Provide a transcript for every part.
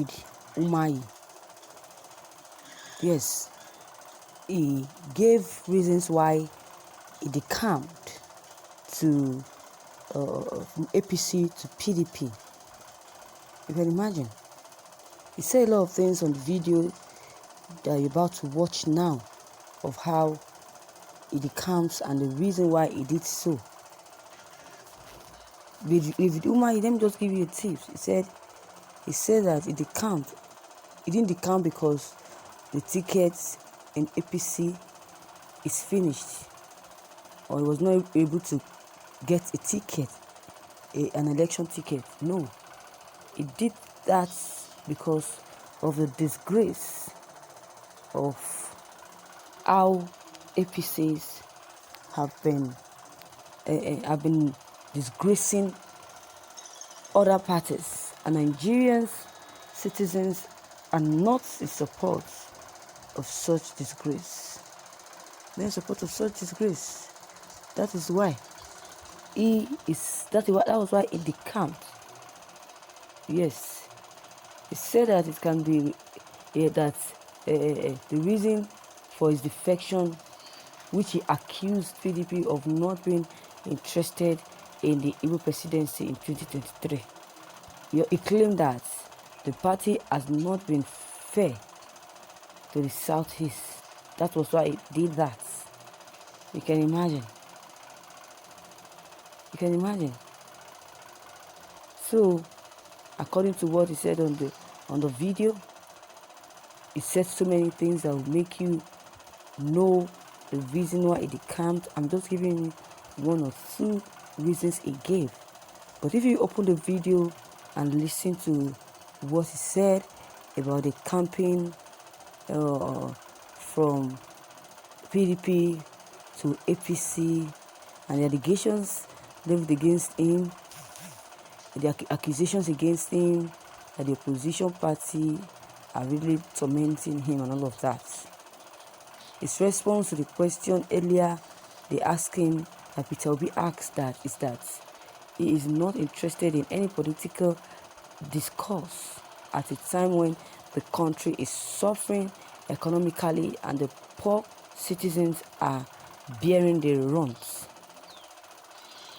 David Umahi. Yes, he gave reasons why he decamped to from APC to PDP. You can imagine. He said a lot of things on the video that you're about to watch now of how he decamps and the reason why he did so. With Umahi, let me just give you a tip. He said that he decamped. He didn't decamp because the tickets in APC is finished, or he was not able to get a ticket, an election ticket. No, he did that because of the disgrace of how APCs have been disgracing other parties, and Nigerians, citizens are not in support of such disgrace. They're in support of such disgrace. That is why that was why he decamped. Yes, he said that it can be that the reason for his defection, which he accused PDP of not being interested in the Igbo presidency in 2023. He claimed that the party has not been fair to the Southeast. That was why he did that. You can imagine. You can imagine. So, according to what he said on the video, he said so many things that will make you know the reason why he decamped. I'm just giving you one or two reasons he gave. But if you open the video and listen to what he said about the campaign from PDP to APC and the allegations leveled against him, the accusations against him, that the opposition party are really tormenting him and all of that. His response to the question earlier, they asked him, that Peter Obi asked, that is that he is not interested in any political discourse at a time when the country is suffering economically and the poor citizens are bearing the runs.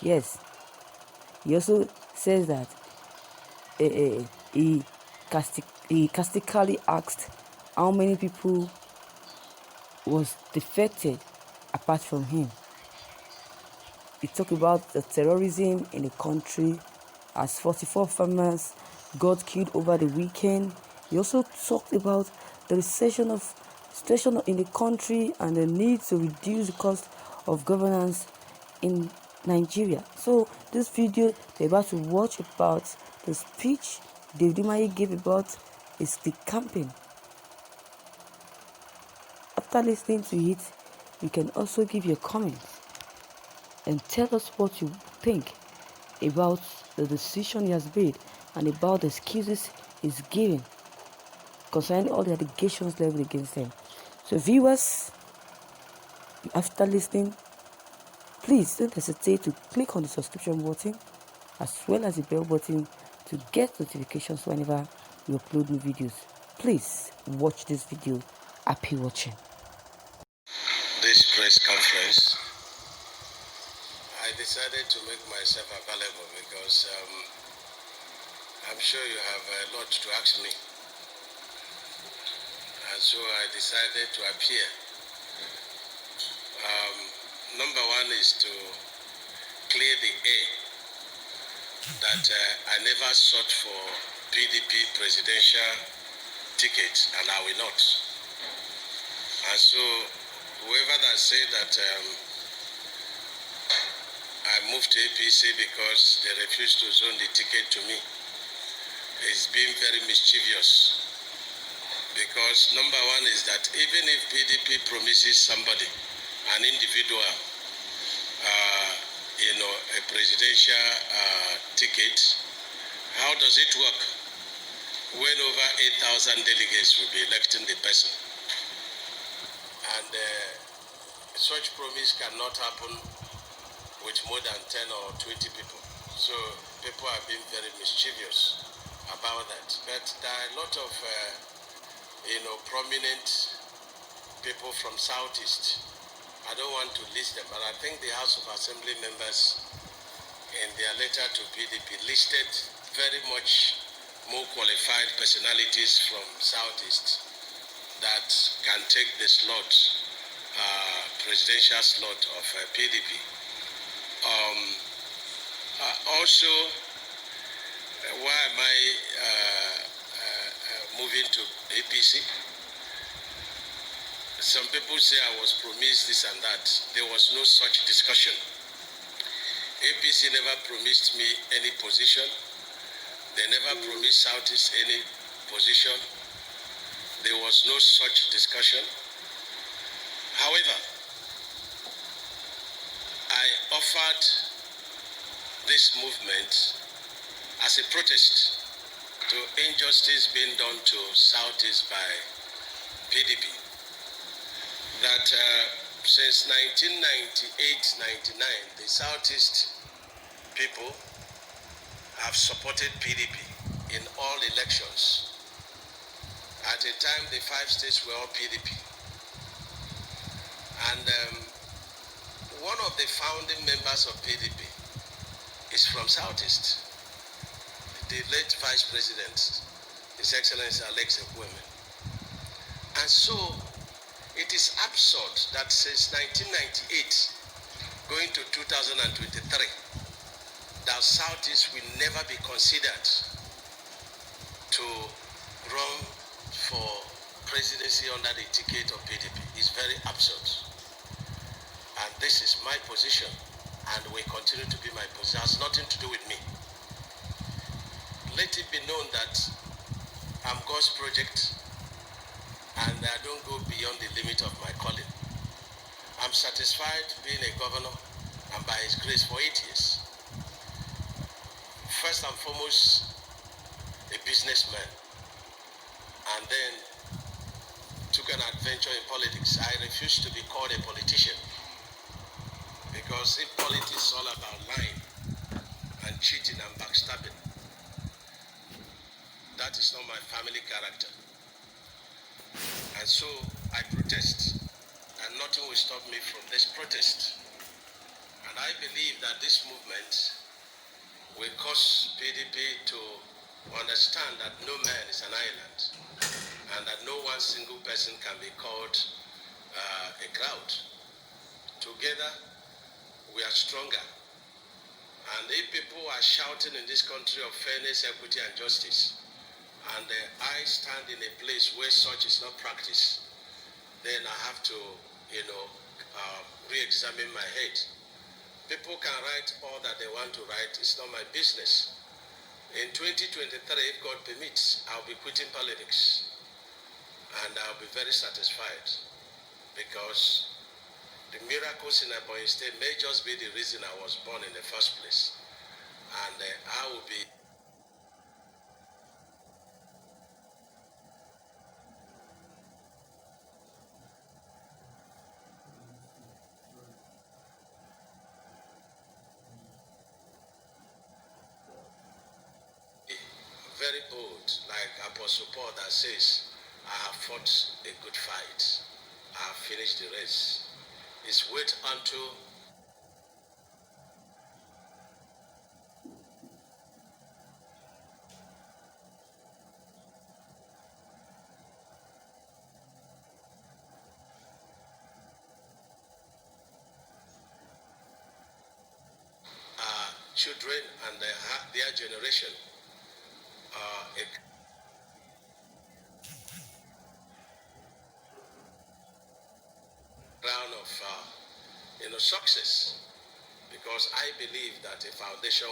Yes, he also says that he castically asked how many people was defected apart from him. He talked about the terrorism in the country, as 44 farmers got killed over the weekend. He also talked about the recession in the country and the need to reduce the cost of governance in Nigeria. So this video they're about to watch about the speech David Umahi gave about his decamping. After listening to it, you can also give your comments and tell us what you think about the decision he has made and about the excuses he's giving concerning all the allegations leveled against him. So viewers, after listening, please don't hesitate to click on the subscription button as well as the bell button to get notifications whenever we upload new videos. Please watch this video. Happy watching. This press conference, I decided to make myself available because I'm sure you have a lot to ask me. And so I decided to appear. Number one is to clear the air that I never sought for PDP presidential ticket, and I will not. And so whoever that said that I moved to APC because they refused to zone the ticket to me is being very mischievous. Because number one is that even if PDP promises somebody, an individual, a presidential ticket, how does it work when over 8,000 delegates will be electing the person? And such promise cannot happen with more than 10 or 20 people. So people are being very mischievous. about that. But there are a lot of, prominent people from Southeast. I don't want to list them, but I think the House of Assembly members in their letter to PDP listed very much more qualified personalities from Southeast that can take the slot, presidential slot of PDP. Also, why am I moving to APC? Some people say I was promised this and that. There was no such discussion. APC never promised me any position. They never promised Southeast any position. There was no such discussion. However, I offered this movement as a protest to injustice being done to Southeast by PDP. That since 1998-99, the Southeast people have supported PDP in all elections. At the time, the 5 states were all PDP. And one of the founding members of PDP is from Southeast. The late Vice President, His Excellency Allegation. And so, it is absurd that since 1998, going to 2023, that Southeast will never be considered to run for presidency under the ticket of PDP. It's very absurd. And this is my position, and will continue to be my position. It has nothing to do with me. Let it be known that I'm God's project, and I don't go beyond the limit of my calling. I'm satisfied being a governor, and by His grace for 8 years. First and foremost, a businessman, and then took an adventure in politics. I refuse to be called a politician, because if politics is all about lying and cheating and backstabbing, that is not my family character. And so I protest, and nothing will stop me from this protest. And I believe that this movement will cause PDP to understand that no man is an island, and that no one single person can be called a crowd. Together, we are stronger. And if people are shouting in this country of fairness, equity, and justice, and I stand in a place where such is not practiced, then I have to, re-examine my head. People can write all that they want to write. It's not my business. In 2023, if God permits, I'll be quitting politics. And I'll be very satisfied, because the miracles in Ebonyi State may just be the reason I was born in the first place. And I will be very bold, like Apostle Paul that says, I have fought a good fight. I have finished the race. It's wait unto children and their generation a crown of success, because I believe that a foundation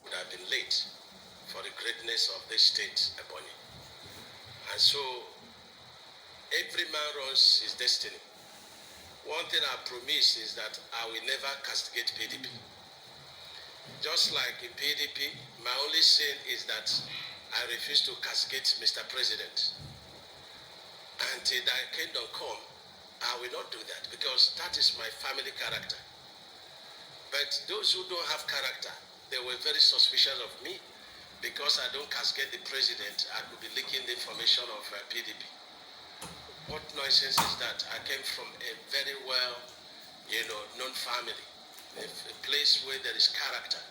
would have been laid for the greatness of this state, Ebonyi. And so every man runs his destiny. One thing I promise is that I will never castigate PDP. Just like in PDP, my only sin is that I refuse to castigate Mr. President. Until thy kingdom come, I will not do that because that is my family character. But those who don't have character, they were very suspicious of me because I don't cascade the president. I could be leaking the information of PDP. What nonsense is that? I came from a very well, known family, a place where there is character.